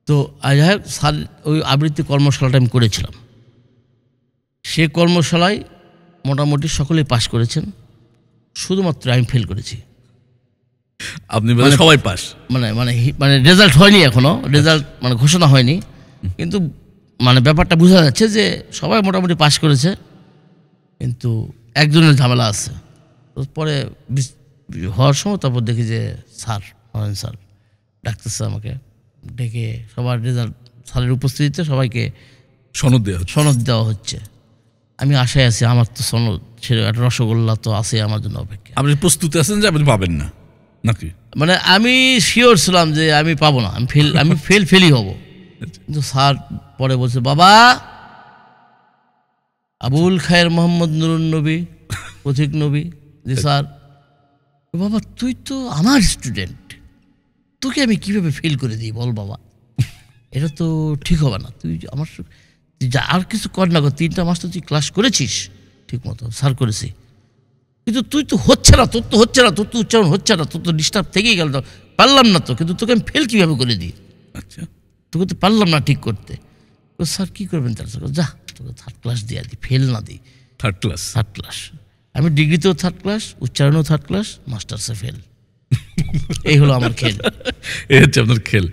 তো যাই হোক স্যার ওই আবৃত্তি কর্মশালাটা আমি করেছিলাম। সে কর্মশালায় মোটামুটি সকলেই পাশ করেছেন, শুধুমাত্র আমি ফেল করেছি। আপনি সবাই পাস? মানে মানে মানে রেজাল্ট হয়নি এখনো, রেজাল্ট মানে ঘোষণা হয়নি, কিন্তু মানে ব্যাপারটা বোঝা যাচ্ছে যে সবাই মোটামুটি পাশ করেছে, কিন্তু একজনের ঝামেলা আছে। তো পরে হওয়ার সময় তারপর দেখি যে স্যার স্যার ডাকতেছে আমাকে, ডেকে সবার রেজাল্ট স্যারের উপস্থিতিতে সবাইকে সনদ দেওয়া হচ্ছে। আমি আশায় আছি, আমার তো সনদ ছেড়ে একটা রসগোল্লা তো আছে আমার জন্য অপেক্ষা। আপনি প্রস্তুত আছেন যে আপনি পাবেন না নাকি? মানে আমি শিওর ছিলাম যে আমি পাবো না, আমি ফেলই হব। কিন্তু স্যার পরে বলছে, বাবা আবুল খায়ের মোহাম্মদ নুরুন নবী, পথিক নবী, যে স্যার, বাবা তুই তো আমার স্টুডেন্ট, তোকে আমি কিভাবে ফেল করে দিই বল বাবা, এটা তো ঠিক হবে না। তুই আমার যা আর কিছু কর না কর, 3টা মাস তো তুই ক্লাস করেছিস ঠিক মতো, স্যার করেছি, কিন্তু তুই তো হচ্ছে না, তোর তো হচ্ছে না, তোর তো উচ্চারণ হচ্ছে না, তোর তো ডিস্টার্ব থেকেই গেল, পারলাম না তো, কিন্তু তোকে আমি ফেল কীভাবে করে দিই? আচ্ছা, তোকে তো পারলাম না ঠিক করতে। স্যার কী করবেন তার? যা তোকে 3rd ক্লাস দিয়ে দিই, ফেল না দিই। 3rd class? আমি ডিগ্রিতেও 3rd ক্লাস, উচ্চারণেও 3rd ক্লাস, মাস্টার্সে ফেল। এই হলো আমার খেল। এই হচ্ছে আপনার খেল।